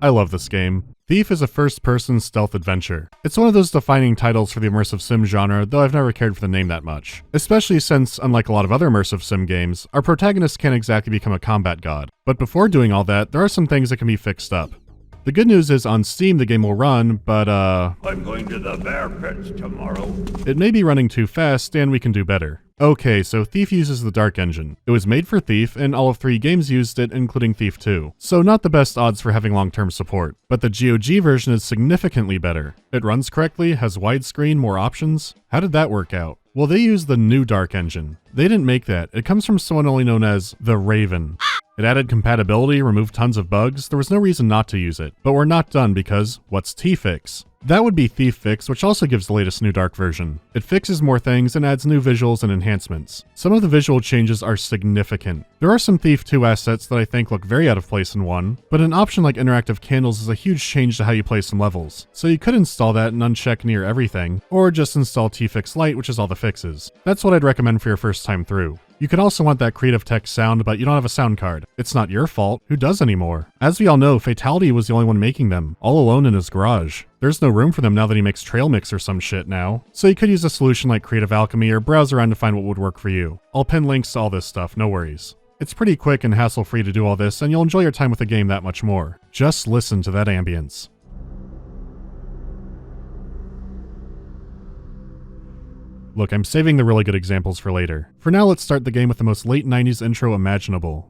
I love this game. Thief is a first-person stealth adventure. It's one of those defining titles for the immersive sim genre, though I've never cared for the name that much. Especially since, unlike a lot of other immersive sim games, our protagonist can't exactly become a combat god. But before doing all that, there are some things that can be fixed up. The good news is on Steam the game will run, but I'm going to the bear pits tomorrow. It may be running too fast, and we can do better. Okay, so Thief uses the Dark Engine. It was made for Thief, and all of 3 games used it, including Thief 2. So not the best odds for having long-term support. But the GOG version is significantly better. It runs correctly, has widescreen, more options. How did that work out? Well, they used the new Dark Engine. They didn't make that. It comes from someone only known as the Raven. It added compatibility, removed tons of bugs. There was no reason not to use it. But we're not done because what's T-Fix? That would be Thief Fix, which also gives the latest new Dark version. It fixes more things and adds new visuals and enhancements. Some of the visual changes are significant. There are some Thief 2 assets that I think look very out of place in 1, but an option like interactive candles is a huge change to how you play some levels. So you could install that and uncheck near everything, or just install T-Fix Lite, which is all the fixes. That's what I'd recommend for your first time through. You could also want that creative tech sound, but you don't have a sound card. It's not your fault. Who does anymore? As we all know, Fatality was the only one making them, all alone in his garage. There's no room for them now that he makes Trail Mix or some shit now. So you could use a solution like Creative Alchemy or browse around to find what would work for you. I'll pin links to all this stuff, no worries. It's pretty quick and hassle-free to do all this, and you'll enjoy your time with the game that much more. Just listen to that ambience. Look, I'm saving the really good examples for later. For now, let's start the game with the most late 90s intro imaginable.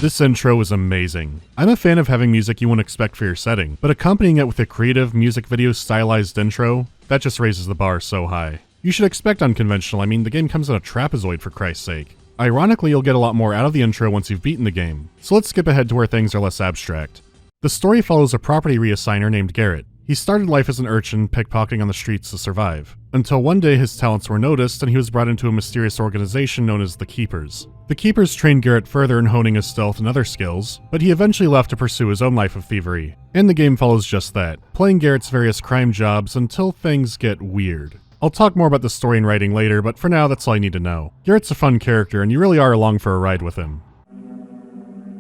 This intro is amazing. I'm a fan of having music you wouldn't expect for your setting, but accompanying it with a creative, music video stylized intro, that just raises the bar so high. You should expect unconventional, I mean the game comes in a trapezoid for Christ's sake. Ironically, you'll get a lot more out of the intro once you've beaten the game, so let's skip ahead to where things are less abstract. The story follows a property reassigner named Garrett. He started life as an urchin, pickpocketing on the streets to survive, until one day his talents were noticed and he was brought into a mysterious organization known as the Keepers. The Keepers trained Garrett further in honing his stealth and other skills, but he eventually left to pursue his own life of thievery. And the game follows just that, playing Garrett's various crime jobs until things get weird. I'll talk more about the story and writing later, but for now that's all you need to know. Garrett's a fun character and you really are along for a ride with him.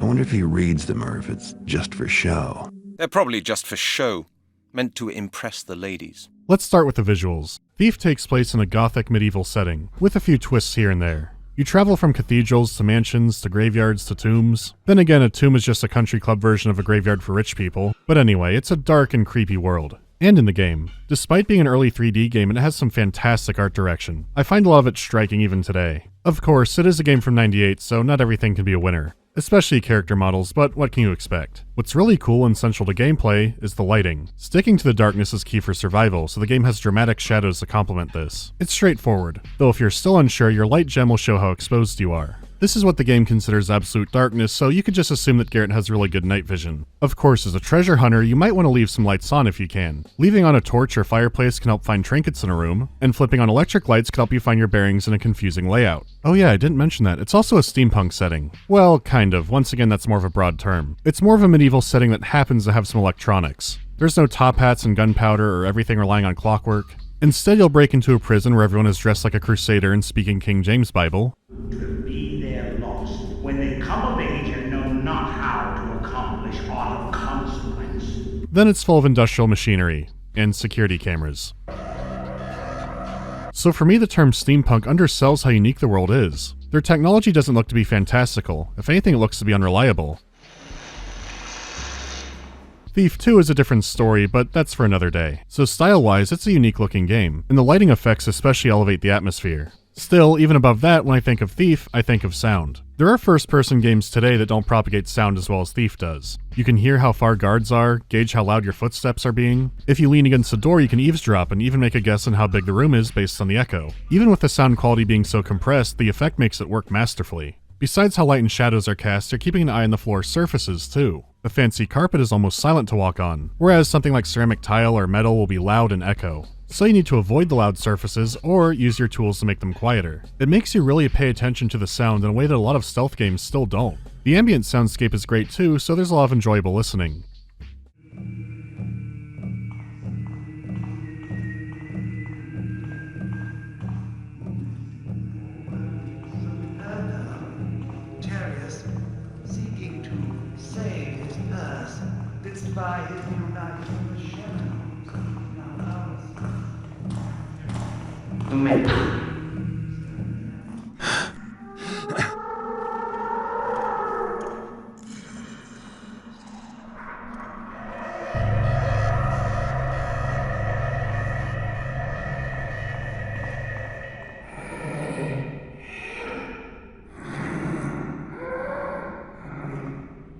I wonder if he reads them or if it's just for show. They're probably just for show. Meant to impress the ladies. Let's start with the visuals. Thief takes place in a gothic medieval setting, with a few twists here and there. You travel from cathedrals to mansions to graveyards to tombs. Then again, a tomb is just a country club version of a graveyard for rich people. But anyway, it's a dark and creepy world. And in the game. Despite being an early 3D game, it has some fantastic art direction. I find a lot of it striking even today. Of course, it is a game from '98, so not everything can be a winner. Especially character models, but what can you expect? What's really cool and central to gameplay is the lighting. Sticking to the darkness is key for survival, so the game has dramatic shadows to complement this. It's straightforward, though if you're still unsure, your light gem will show how exposed you are. This is what the game considers absolute darkness, so you could just assume that Garrett has really good night vision. Of course, as a treasure hunter, you might want to leave some lights on if you can. Leaving on a torch or fireplace can help find trinkets in a room, and flipping on electric lights can help you find your bearings in a confusing layout. Oh yeah, I didn't mention that. It's also a steampunk setting. Well, kind of. Once again, that's more of a broad term. It's more of a medieval setting that happens to have some electronics. There's no top hats and gunpowder or everything relying on clockwork. Instead, you'll break into a prison where everyone is dressed like a crusader and speaking King James Bible. Be their loss when they come of age and know not how to accomplish aught of consequence. Then it's full of industrial machinery and security cameras. So for me, the term steampunk undersells how unique the world is. Their technology doesn't look to be fantastical. If anything, it looks to be unreliable. Thief 2 is a different story, but that's for another day. So style-wise, it's a unique looking game, and the lighting effects especially elevate the atmosphere. Still, even above that, when I think of Thief, I think of sound. There are first-person games today that don't propagate sound as well as Thief does. You can hear how far guards are, gauge how loud your footsteps are being. If you lean against a door, you can eavesdrop and even make a guess on how big the room is based on the echo. Even with the sound quality being so compressed, the effect makes it work masterfully. Besides how light and shadows are cast, you're keeping an eye on the floor's surfaces too. The fancy carpet is almost silent to walk on, whereas something like ceramic tile or metal will be loud and echo. So you need to avoid the loud surfaces or use your tools to make them quieter. It makes you really pay attention to the sound in a way that a lot of stealth games still don't. The ambient soundscape is great too, so there's a lot of enjoyable listening. By his new knife from the shadows.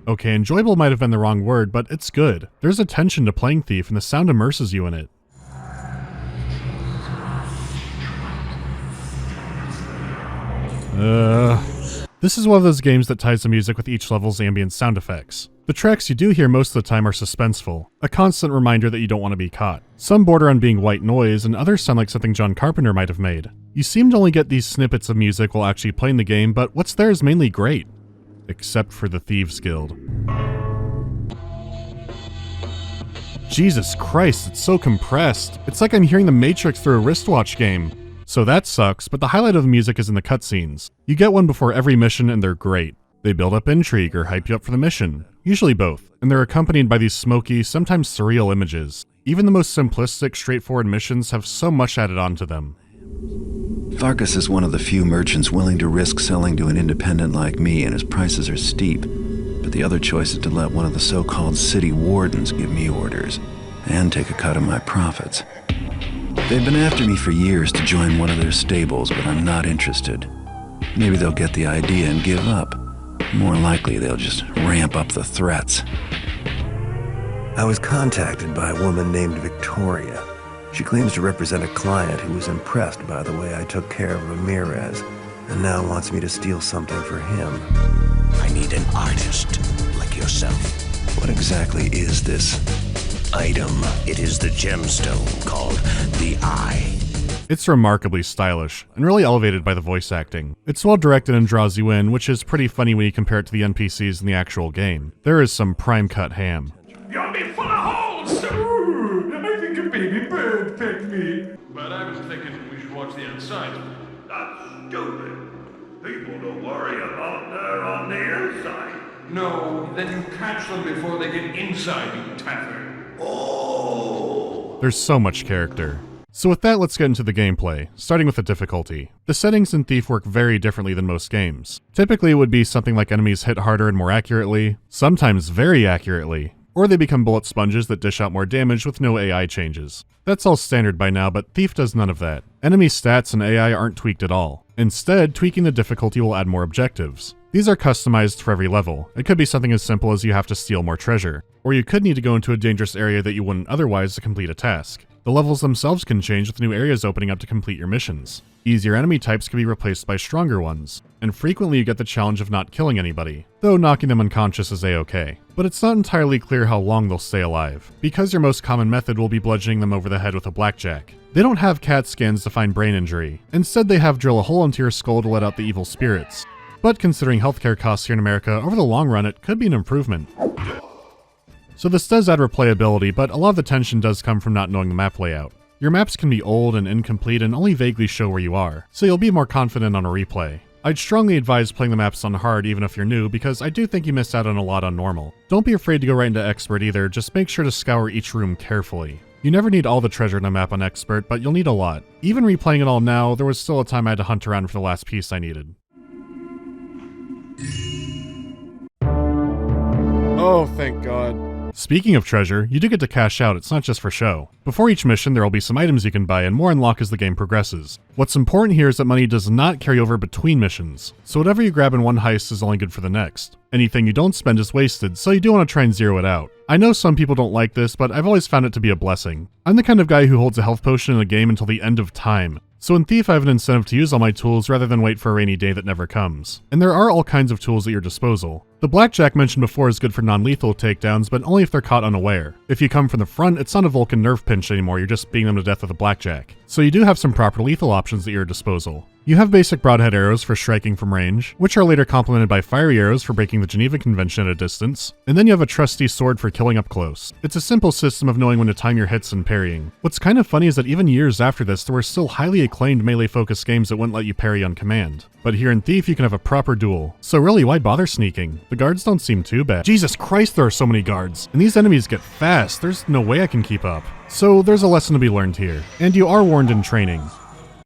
Okay, enjoyable might have been the wrong word, but it's good. There's a tension to playing Thief and the sound immerses you in it. This is one of those games that ties the music with each level's ambient sound effects. The tracks you do hear most of the time are suspenseful, a constant reminder that you don't want to be caught. Some border on being white noise, and others sound like something John Carpenter might have made. You seem to only get these snippets of music while actually playing the game, but what's there is mainly great. Except for the Thieves Guild. Jesus Christ, it's so compressed. It's like I'm hearing the Matrix through a wristwatch game. So that sucks, but the highlight of the music is in the cutscenes. You get one before every mission and they're great. They build up intrigue or hype you up for the mission. Usually both, and they're accompanied by these smoky, sometimes surreal images. Even the most simplistic, straightforward missions have so much added on to them. Farkas is one of the few merchants willing to risk selling to an independent like me, and his prices are steep. But the other choice is to let one of the so-called city wardens give me orders, and take a cut of my profits. They've been after me for years to join one of their stables, but I'm not interested. Maybe they'll get the idea and give up. More likely, they'll just ramp up the threats. I was contacted by a woman named Victoria. She claims to represent a client who was impressed by the way I took care of Ramirez, and now wants me to steal something for him. I need an artist like yourself. What exactly is this item? It is the gemstone called the Eye. It's remarkably stylish, and really elevated by the voice acting. It's well directed and draws you in, which is pretty funny when you compare it to the NPCs in the actual game. There is some prime cut ham. You'll be full of holes! I think a baby bird pecked me. But I was thinking we should watch the inside. That's stupid. People don't worry about there on the inside. No, then you catch them before they get inside, you taffer. Oh! There's so much character. So with that, let's get into the gameplay, starting with the difficulty. The settings in Thief work very differently than most games. Typically it would be something like enemies hit harder and more accurately, sometimes very accurately, or they become bullet sponges that dish out more damage with no AI changes. That's all standard by now, but Thief does none of that. Enemy stats and AI aren't tweaked at all. Instead, tweaking the difficulty will add more objectives. These are customized for every level. It could be something as simple as you have to steal more treasure, or you could need to go into a dangerous area that you wouldn't otherwise to complete a task. The levels themselves can change with new areas opening up to complete your missions. Easier enemy types can be replaced by stronger ones, and frequently you get the challenge of not killing anybody, though knocking them unconscious is a-okay. But it's not entirely clear how long they'll stay alive, because your most common method will be bludgeoning them over the head with a blackjack. They don't have CAT scans to find brain injury. Instead, they have drill a hole into your skull to let out the evil spirits. But considering healthcare costs here in America, over the long run it could be an improvement. So this does add replayability, but a lot of the tension does come from not knowing the map layout. Your maps can be old and incomplete and only vaguely show where you are, so you'll be more confident on a replay. I'd strongly advise playing the maps on hard even if you're new, because I do think you miss out on a lot on normal. Don't be afraid to go right into expert either, just make sure to scour each room carefully. You never need all the treasure in a map on expert, but you'll need a lot. Even replaying it all now, there was still a time I had to hunt around for the last piece I needed. Oh, thank God. Speaking of treasure, you do get to cash out, it's not just for show. Before each mission, there will be some items you can buy and more unlock as the game progresses. What's important here is that money does not carry over between missions, so whatever you grab in one heist is only good for the next. Anything you don't spend is wasted, so you do want to try and zero it out. I know some people don't like this, but I've always found it to be a blessing. I'm the kind of guy who holds a health potion in a game until the end of time, So in Thief I have an incentive to use all my tools rather than wait for a rainy day that never comes. And there are all kinds of tools at your disposal. The blackjack mentioned before is good for non-lethal takedowns, but only if they're caught unaware. If you come from the front, it's not a Vulcan nerve pinch anymore, you're just beating them to death with a blackjack. So you do have some proper lethal options at your disposal. You have basic broadhead arrows for striking from range, which are later complemented by fiery arrows for breaking the Geneva Convention at a distance, and then you have a trusty sword for killing up close. It's a simple system of knowing when to time your hits and parrying. What's kind of funny is that even years after this, there were still highly acclaimed melee-focused games that wouldn't let you parry on command. But here in Thief, you can have a proper duel. So really, why bother sneaking? The guards don't seem too bad. Jesus Christ, there are so many guards. And these enemies get fast. There's no way I can keep up. So there's a lesson to be learned here. And you are warned in training.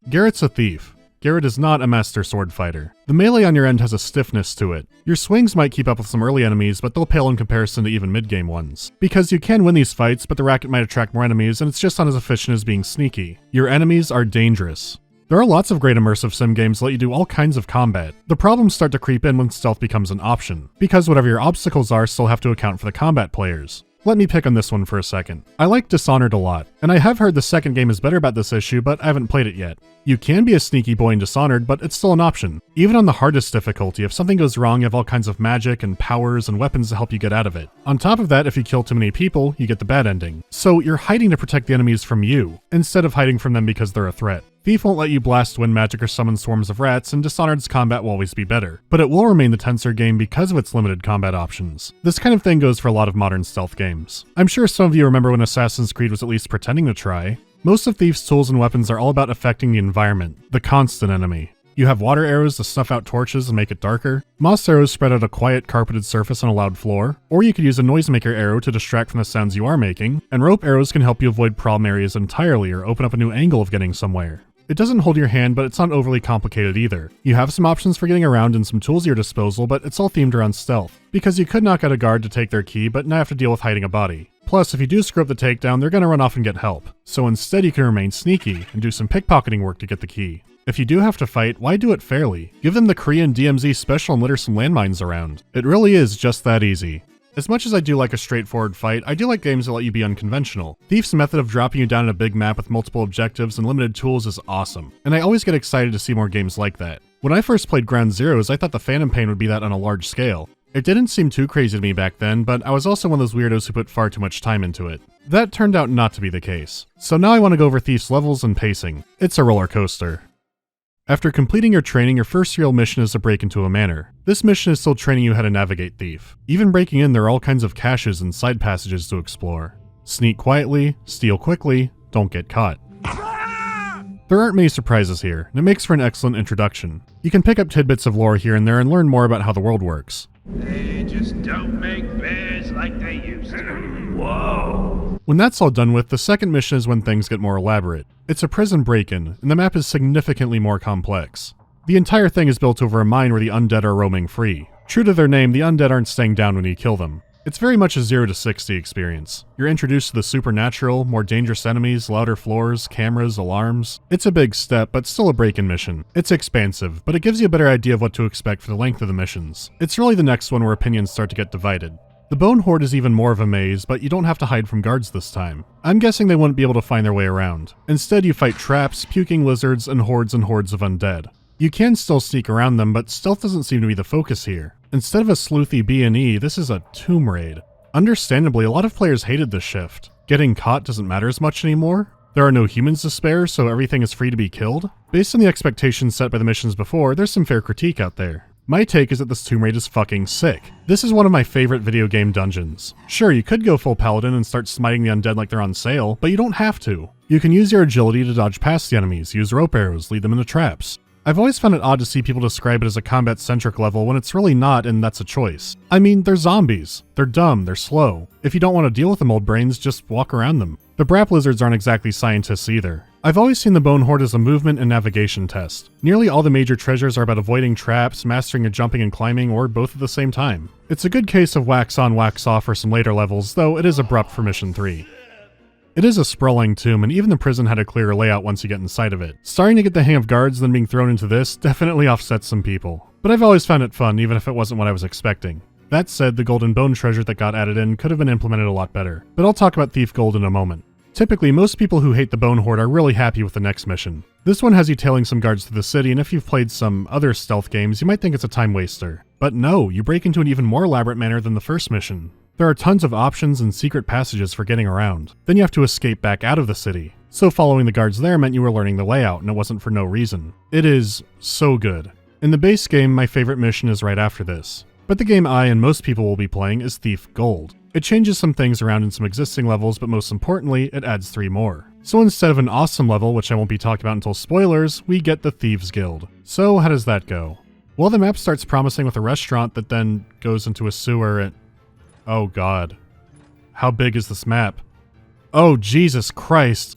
Garrett's a thief. Garrett is not a master sword fighter. The melee on your end has a stiffness to it. Your swings might keep up with some early enemies, but they'll pale in comparison to even mid-game ones. Because you can win these fights, but the racket might attract more enemies, and it's just not as efficient as being sneaky. Your enemies are dangerous. There are lots of great immersive sim games that let you do all kinds of combat. The problems start to creep in when stealth becomes an option, because whatever your obstacles are still have to account for the combat players. Let me pick on this one for a second. I like Dishonored a lot, and I have heard the second game is better about this issue, but I haven't played it yet. You can be a sneaky boy in Dishonored, but it's still an option. Even on the hardest difficulty, if something goes wrong, you have all kinds of magic and powers and weapons to help you get out of it. On top of that, if you kill too many people, you get the bad ending. So you're hiding to protect the enemies from you, instead of hiding from them because they're a threat. Thief won't let you blast wind magic or summon swarms of rats, and Dishonored's combat will always be better. But it will remain the tenser game because of its limited combat options. This kind of thing goes for a lot of modern stealth games. I'm sure some of you remember when Assassin's Creed was at least pretending to try. Most of Thief's tools and weapons are all about affecting the environment, the constant enemy. You have water arrows to snuff out torches and make it darker, moss arrows spread out a quiet carpeted surface on a loud floor, or you could use a noisemaker arrow to distract from the sounds you are making, and rope arrows can help you avoid problem areas entirely or open up a new angle of getting somewhere. It doesn't hold your hand, but it's not overly complicated either. You have some options for getting around and some tools at your disposal, but it's all themed around stealth, because you could knock out a guard to take their key, but now have to deal with hiding a body. Plus, if you do screw up the takedown, they're gonna run off and get help. So instead you can remain sneaky and do some pickpocketing work to get the key. If you do have to fight, why do it fairly? Give them the Korean DMZ special and litter some landmines around. It really is just that easy. As much as I do like a straightforward fight, I do like games that let you be unconventional. Thief's method of dropping you down in a big map with multiple objectives and limited tools is awesome, and I always get excited to see more games like that. When I first played Ground Zeroes, I thought the Phantom Pain would be that on a large scale. It didn't seem too crazy to me back then, but I was also one of those weirdos who put far too much time into it. That turned out not to be the case. So now I want to go over Thief's levels and pacing. It's a roller coaster. After completing your training, your first real mission is to break into a manor. This mission is still training you how to navigate Thief. Even breaking in, there are all kinds of caches and side passages to explore. Sneak quietly, steal quickly, don't get caught. There aren't many surprises here, and it makes for an excellent introduction. You can pick up tidbits of lore here and there and learn more about how the world works. They just don't make bears like they used to. Whoa. When that's all done with, the second mission is when things get more elaborate. It's a prison break-in, and the map is significantly more complex. The entire thing is built over a mine where the undead are roaming free. True to their name, the undead aren't staying down when you kill them. It's very much a 0 to 60 experience. You're introduced to the supernatural, more dangerous enemies, louder floors, cameras, alarms. It's a big step, but still a break-in mission. It's expansive, but it gives you a better idea of what to expect for the length of the missions. It's really the next one where opinions start to get divided. The Bone Horde is even more of a maze, but you don't have to hide from guards this time. I'm guessing they wouldn't be able to find their way around. Instead, you fight traps, puking lizards, and hordes of undead. You can still sneak around them, but stealth doesn't seem to be the focus here. Instead of a sleuthy B&E, this is a tomb raid. Understandably, a lot of players hated this shift. Getting caught doesn't matter as much anymore. There are no humans to spare, so everything is free to be killed. Based on the expectations set by the missions before, there's some fair critique out there. My take is that this tomb raid is fucking sick. This is one of my favorite video game dungeons. Sure, you could go full paladin and start smiting the undead like they're on sale, but you don't have to. You can use your agility to dodge past the enemies, use rope arrows, lead them into traps. I've always found it odd to see people describe it as a combat-centric level when it's really not, and that's a choice. I mean, they're zombies. They're dumb, they're slow. If you don't want to deal with them old brains, just walk around them. The Brap Lizards aren't exactly scientists either. I've always seen the Bone Horde as a movement and navigation test. Nearly all the major treasures are about avoiding traps, mastering a jumping and climbing, or both at the same time. It's a good case of wax on, wax off for some later levels, though it is abrupt for Mission 3. It is a sprawling tomb, and even the prison had a clearer layout once you get inside of it. Starting to get the hang of guards and then being thrown into this definitely offsets some people. But I've always found it fun, even if it wasn't what I was expecting. That said, the Golden Bone treasure that got added in could have been implemented a lot better, but I'll talk about Thief Gold in a moment. Typically, most people who hate the Bone Horde are really happy with the next mission. This one has you tailing some guards through the city, and if you've played some other stealth games, you might think it's a time waster. But no, you break into an even more elaborate manner than the first mission. There are tons of options and secret passages for getting around. Then you have to escape back out of the city. So following the guards there meant you were learning the layout, and it wasn't for no reason. It is so good. In the base game, my favorite mission is right after this. But the game I and most people will be playing is Thief Gold. It changes some things around in some existing levels, but most importantly, it adds 3 more. So instead of an awesome level, which I won't be talking about until spoilers, we get the Thieves Guild. So how does that go? Well, the map starts promising with a restaurant that then goes into a sewer and... oh god. How big is this map? Oh Jesus Christ.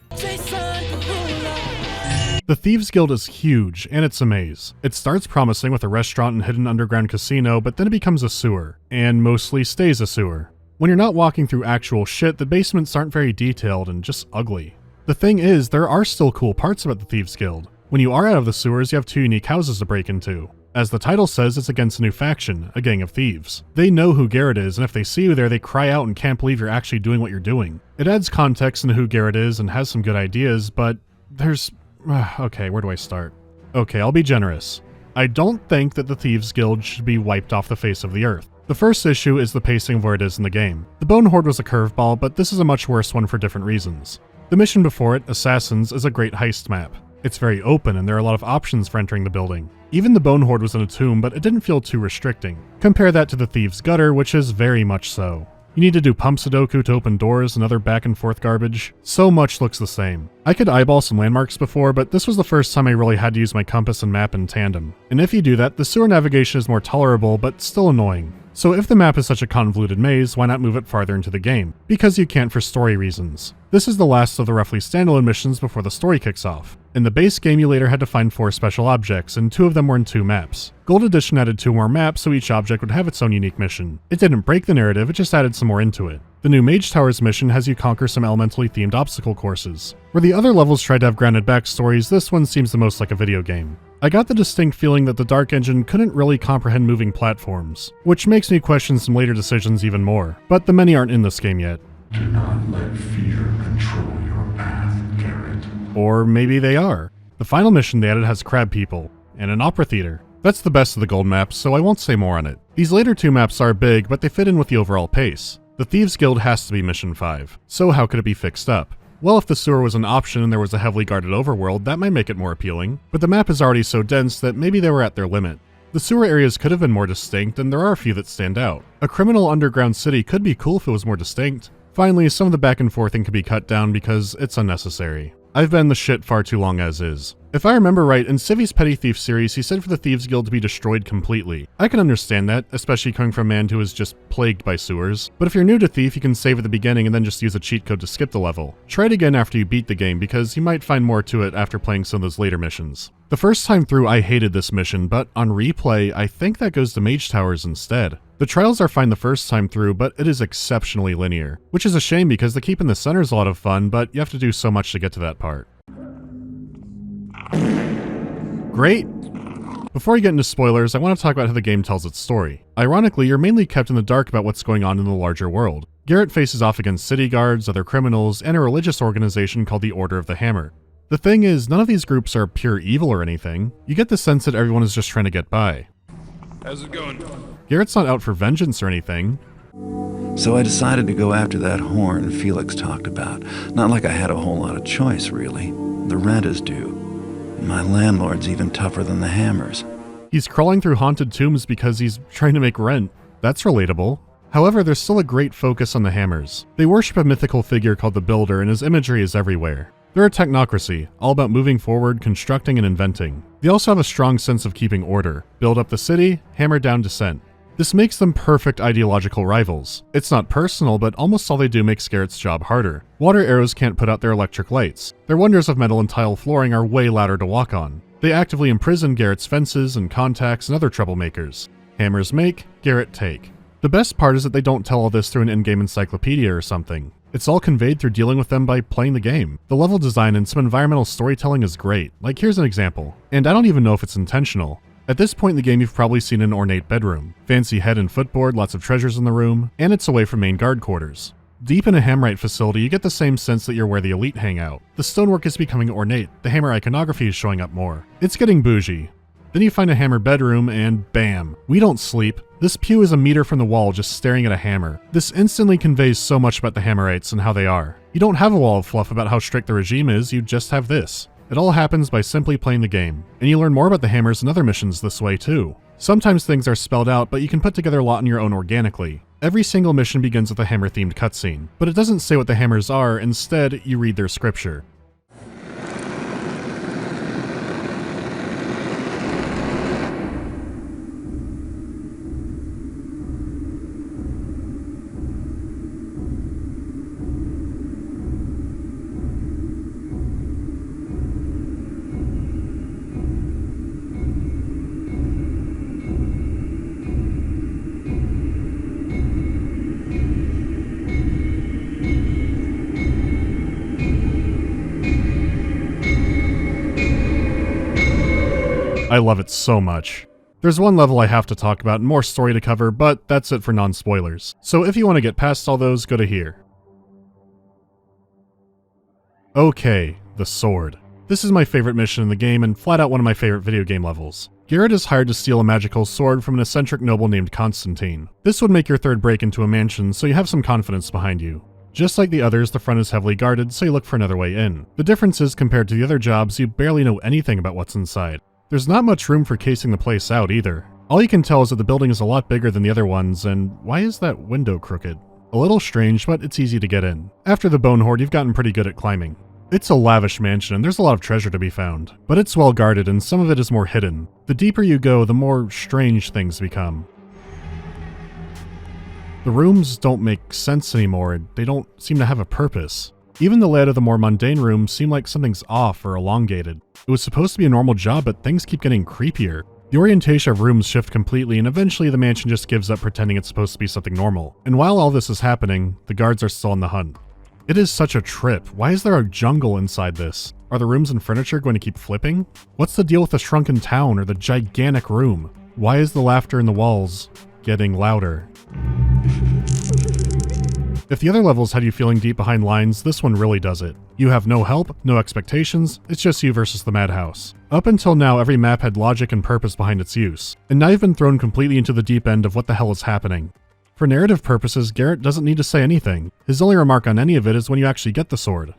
The Thieves Guild is huge, and it's a maze. It starts promising with a restaurant and hidden underground casino, but then it becomes a sewer, and mostly stays a sewer. When you're not walking through actual shit, the basements aren't very detailed and just ugly. The thing is, there are still cool parts about the Thieves Guild. When you are out of the sewers, you have 2 unique houses to break into. As the title says, it's against a new faction, a gang of thieves. They know who Garrett is, and if they see you there, they cry out and can't believe you're actually doing what you're doing. It adds context into who Garrett is and has some good ideas, but there's... okay, where do I start? Okay, I'll be generous. I don't think that the Thieves Guild should be wiped off the face of the earth. The first issue is the pacing of where it is in the game. The Bone Horde was a curveball, but this is a much worse one for different reasons. The mission before it, Assassins, is a great heist map. It's very open, and there are a lot of options for entering the building. Even the Bone Horde was in a tomb, but it didn't feel too restricting. Compare that to the Thieves' Gutter, which is very much so. You need to do pump Sudoku to open doors and other back and forth garbage. So much looks the same. I could eyeball some landmarks before, but this was the first time I really had to use my compass and map in tandem. And if you do that, the sewer navigation is more tolerable, but still annoying. So if the map is such a convoluted maze, why not move it farther into the game? Because you can't for story reasons. This is the last of the roughly standalone missions before the story kicks off. In the base game, you later had to find 4 special objects, and 2 of them were in 2 maps. Gold Edition added 2 more maps, so each object would have its own unique mission. It didn't break the narrative, it just added some more into it. The new Mage Towers mission has you conquer some elementally themed obstacle courses. Where the other levels tried to have grounded backstories, this one seems the most like a video game. I got the distinct feeling that the Dark Engine couldn't really comprehend moving platforms, which makes me question some later decisions even more, but the many aren't in this game yet. Do not let fear control your path, Garrett. Or maybe they are. The final mission they added has crab people, and an opera theater. That's the best of the gold maps, so I won't say more on it. These later 2 maps are big, but they fit in with the overall pace. The Thieves Guild has to be Mission 5, so how could it be fixed up? Well, if the sewer was an option and there was a heavily guarded overworld, that might make it more appealing, but the map is already so dense that maybe they were at their limit. The sewer areas could have been more distinct, and there are a few that stand out. A criminal underground city could be cool if it was more distinct. Finally, some of the back and forthing could be cut down because it's unnecessary. I've been the shit far too long as is. If I remember right, in Civi's Petty Thief series, he said for the Thieves Guild to be destroyed completely. I can understand that, especially coming from a man who is just plagued by sewers. But if you're new to Thief, you can save at the beginning and then just use a cheat code to skip the level. Try it again after you beat the game, because you might find more to it after playing some of those later missions. The first time through, I hated this mission, but on replay, I think that goes to Mage Towers instead. The trials are fine the first time through, but it is exceptionally linear. Which is a shame because the keep in the center is a lot of fun, but you have to do so much to get to that part. Great! Before I get into spoilers, I want to talk about how the game tells its story. Ironically, you're mainly kept in the dark about what's going on in the larger world. Garrett faces off against city guards, other criminals, and a religious organization called the Order of the Hammer. The thing is, none of these groups are pure evil or anything. You get the sense that everyone is just trying to get by. How's it going? Garrett's not out for vengeance or anything. So I decided to go after that horn Felix talked about. Not like I had a whole lot of choice, really. The rent is due. My landlord's even tougher than the Hammers. He's crawling through haunted tombs because he's trying to make rent. That's relatable. However, there's still a great focus on the Hammers. They worship a mythical figure called the Builder, and his imagery is everywhere. They're a technocracy, all about moving forward, constructing, and inventing. They also have a strong sense of keeping order. Build up the city, hammer down dissent. This makes them perfect ideological rivals. It's not personal, but almost all they do makes Garrett's job harder. Water arrows can't put out their electric lights. Their wonders of metal and tile flooring are way louder to walk on. They actively imprison Garrett's fences and contacts and other troublemakers. Hammers make, Garrett take. The best part is that they don't tell all this through an in-game encyclopedia or something. It's all conveyed through dealing with them by playing the game. The level design and some environmental storytelling is great. Like, here's an example. And I don't even know if it's intentional. At this point in the game, you've probably seen an ornate bedroom. Fancy head and footboard, lots of treasures in the room, and it's away from main guard quarters. Deep in a hammerite facility, you get the same sense that you're where the elite hang out. The stonework is becoming ornate, the hammer iconography is showing up more. It's getting bougie. Then you find a hammer bedroom and bam, we don't sleep. This pew is a meter from the wall just staring at a hammer. This instantly conveys so much about the hammerites and how they are. You don't have a wall of fluff about how strict the regime is, you just have this. It all happens by simply playing the game. And you learn more about the hammers and other missions this way too. Sometimes things are spelled out, but you can put together a lot on your own organically. Every single mission begins with a hammer-themed cutscene, but it doesn't say what the hammers are, instead you read their scripture. I love it so much. There's one level I have to talk about and more story to cover, but that's it for non-spoilers. So if you want to get past all those, go to here. Okay, the sword. This is my favorite mission in the game and flat out one of my favorite video game levels. Garrett is hired to steal a magical sword from an eccentric noble named Constantine. This would make your third break into a mansion, so you have some confidence behind you. Just like the others, the front is heavily guarded, so you look for another way in. The difference is, compared to the other jobs, you barely know anything about what's inside. There's not much room for casing the place out either. All you can tell is that the building is a lot bigger than the other ones, and why is that window crooked? A little strange, but it's easy to get in. After the Bone Horde, you've gotten pretty good at climbing. It's a lavish mansion and there's a lot of treasure to be found, but it's well guarded and some of it is more hidden. The deeper you go, the more strange things become. The rooms don't make sense anymore, they don't seem to have a purpose. Even the layout of the more mundane rooms seem like something's off or elongated. It was supposed to be a normal job, but things keep getting creepier. The orientation of rooms shift completely, and eventually the mansion just gives up pretending it's supposed to be something normal. And while all this is happening, the guards are still on the hunt. It is such a trip. Why is there a jungle inside this? Are the rooms and furniture going to keep flipping? What's the deal with the shrunken town or the gigantic room? Why is the laughter in the walls getting louder? If the other levels had you feeling deep behind lines, this one really does it. You have no help, no expectations, it's just you versus the madhouse. Up until now, every map had logic and purpose behind its use, and now you've been thrown completely into the deep end of what the hell is happening. For narrative purposes, Garrett doesn't need to say anything. His only remark on any of it is when you actually get the sword.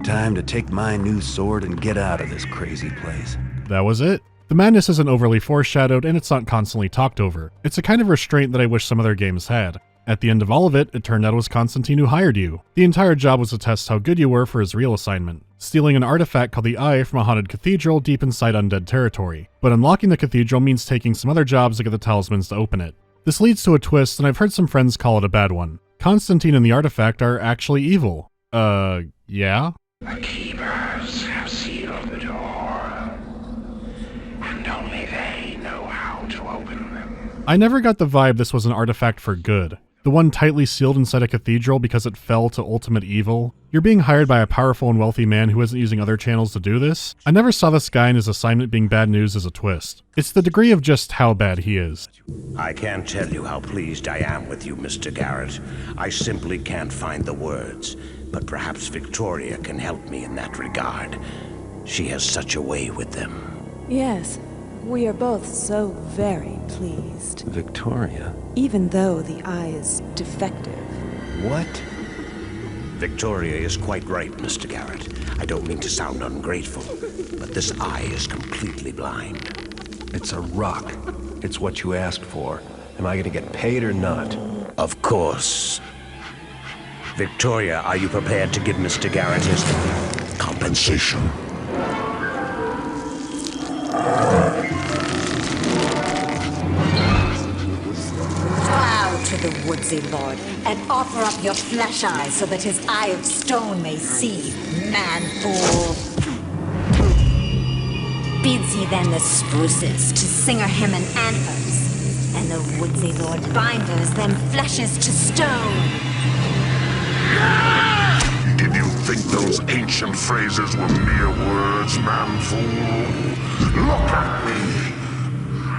Time to take my new sword and get out of this crazy place. That was it. The madness isn't overly foreshadowed, and it's not constantly talked over. It's a kind of restraint that I wish some other games had. At the end of all of it, it turned out it was Constantine who hired you. The entire job was to test how good you were for his real assignment, stealing an artifact called the Eye from a haunted cathedral deep inside undead territory. But unlocking the cathedral means taking some other jobs to get the talismans to open it. This leads to a twist, and I've heard some friends call it a bad one. Constantine and the artifact are actually evil. Yeah? The keepers have sealed the door, and only they know how to open them. I never got the vibe this was an artifact for good. The one tightly sealed inside a cathedral because it fell to ultimate evil? You're being hired by a powerful and wealthy man who isn't using other channels to do this? I never saw this guy and his assignment being bad news as a twist. It's the degree of just how bad he is. I can't tell you how pleased I am with you, Mr. Garrett. I simply can't find the words. But perhaps Victoria can help me in that regard. She has such a way with them. Yes, we are both so very pleased. Victoria? Even though the eye is defective. What? Victoria is quite right, Mr. Garrett. I don't mean to sound ungrateful, but this eye is completely blind. It's a rock. It's what you asked for. Am I gonna get paid or not? Of course. Victoria, are you prepared to give Mr. Garrett his compensation? Bow to the woodsy lord, and offer up your flesh eye so that his eye of stone may see, man-fool. Bids he then the spruces to singer him an antlers, and the woodsy lord binders them fleshes to stone. Did you think those ancient phrases were mere words, man-fool? Look at me!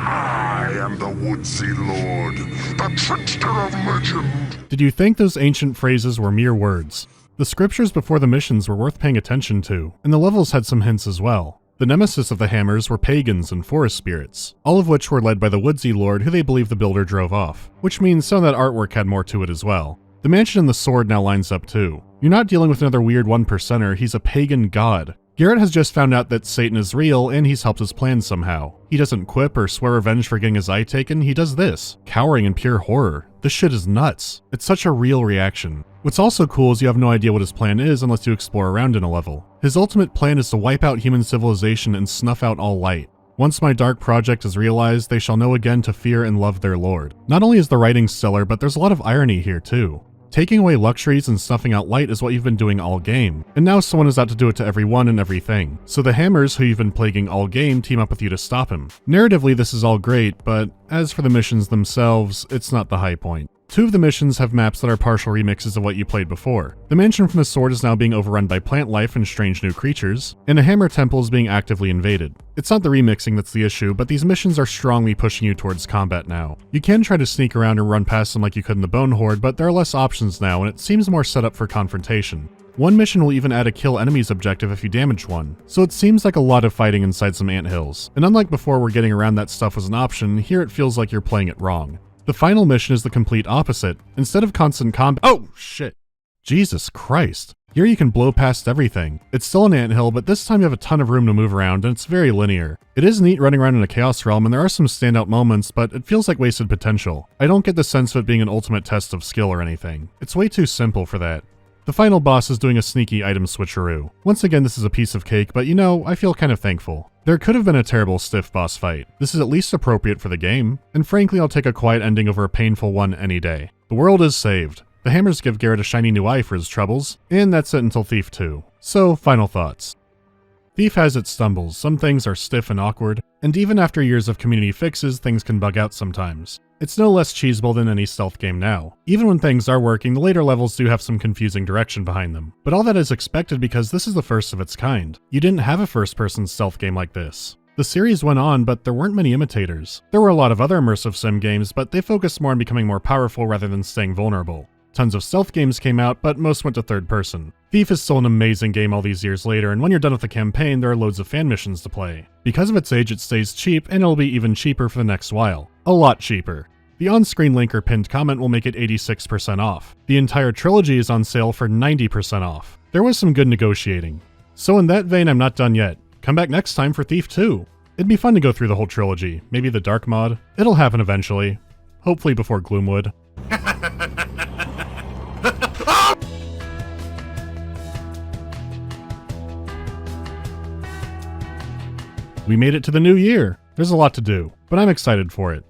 I am the Woodsy Lord, the trickster of legend. Did you think those ancient phrases were mere words? The scriptures before the missions were worth paying attention to, and the levels had some hints as well. The nemesis of the Hammers were pagans and forest spirits, all of which were led by the Woodsy Lord who they believe the builder drove off, which means some of that artwork had more to it as well. The mansion and the sword now lines up too. You're not dealing with another weird 1%er, he's a pagan god. Garrett has just found out that Satan is real and he's helped his plan somehow. He doesn't quip or swear revenge for getting his eye taken, he does this, cowering in pure horror. This shit is nuts. It's such a real reaction. What's also cool is you have no idea what his plan is unless you explore around in a level. His ultimate plan is to wipe out human civilization and snuff out all light. Once my dark project is realized, they shall know again to fear and love their lord. Not only is the writing stellar, but there's a lot of irony here too. Taking away luxuries and snuffing out light is what you've been doing all game, and now someone is out to do it to everyone and everything. So the Hammers, who you've been plaguing all game, team up with you to stop him. Narratively, this is all great, but as for the missions themselves, it's not the high point. Two of the missions have maps that are partial remixes of what you played before. The mansion from the sword is now being overrun by plant life and strange new creatures, and a hammer temple is being actively invaded. It's not the remixing that's the issue, but these missions are strongly pushing you towards combat now. You can try to sneak around and run past them like you could in the Bone Horde, but there are less options now, and it seems more set up for confrontation. One mission will even add a kill enemies objective if you damage one, so it seems like a lot of fighting inside some anthills. And unlike before where getting around that stuff was an option, here it feels like you're playing it wrong. The final mission is the complete opposite. Instead of constant combat— oh shit! Jesus Christ. Here you can blow past everything. It's still an anthill, but this time you have a ton of room to move around, and it's very linear. It is neat running around in a Chaos Realm, and there are some standout moments, but it feels like wasted potential. I don't get the sense of it being an ultimate test of skill or anything. It's way too simple for that. The final boss is doing a sneaky item switcheroo. Once again, this is a piece of cake, but you know, I feel kind of thankful. There could have been a terrible stiff boss fight. This is at least appropriate for the game, and frankly I'll take a quiet ending over a painful one any day. The world is saved. The Hammers give Garrett a shiny new eye for his troubles, and that's it until Thief 2. So, final thoughts. Thief has its stumbles, some things are stiff and awkward, and even after years of community fixes, things can bug out sometimes. It's no less cheesable than any stealth game now. Even when things are working, the later levels do have some confusing direction behind them. But all that is expected because this is the first of its kind. You didn't have a first-person stealth game like this. The series went on, but there weren't many imitators. There were a lot of other immersive sim games, but they focused more on becoming more powerful rather than staying vulnerable. Tons of stealth games came out, but most went to third person. Thief is still an amazing game all these years later, and when you're done with the campaign, there are loads of fan missions to play. Because of its age, it stays cheap, and it'll be even cheaper for the next while. A lot cheaper. The on-screen link or pinned comment will make it 86% off. The entire trilogy is on sale for 90% off. There was some good negotiating. So in that vein, I'm not done yet. Come back next time for Thief 2. It'd be fun to go through the whole trilogy, maybe the Dark mod. It'll happen eventually. Hopefully before Gloomwood. We made it to the new year. There's a lot to do, but I'm excited for it.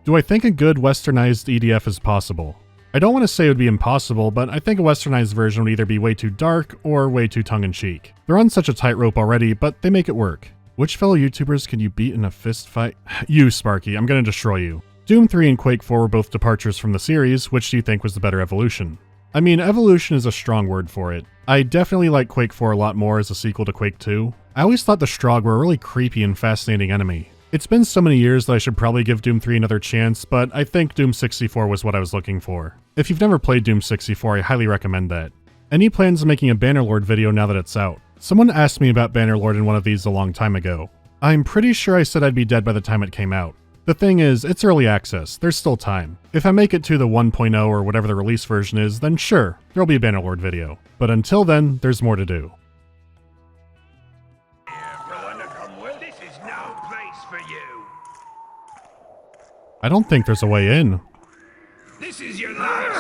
Do I think a good westernized EDF is possible? I don't want to say it would be impossible, but I think a westernized version would either be way too dark or way too tongue-in-cheek. They're on such a tightrope already, but they make it work. Which fellow YouTubers can you beat in a fist fight? You, Sparky, I'm gonna destroy you. Doom 3 and Quake 4 were both departures from the series. Which do you think was the better evolution? I mean, evolution is a strong word for it. I definitely like Quake 4 a lot more as a sequel to Quake 2. I always thought the Strogg were a really creepy and fascinating enemy. It's been so many years that I should probably give Doom 3 another chance, but I think Doom 64 was what I was looking for. If you've never played Doom 64, I highly recommend that. Any plans of making a Bannerlord video now that it's out? Someone asked me about Bannerlord in one of these a long time ago. I'm pretty sure I said I'd be dead by the time it came out. The thing is, it's early access, there's still time. If I make it to the 1.0 or whatever the release version is, then sure, there'll be a Bannerlord video. But until then, there's more to do. This is no place for you. I don't think there's a way in. This is your last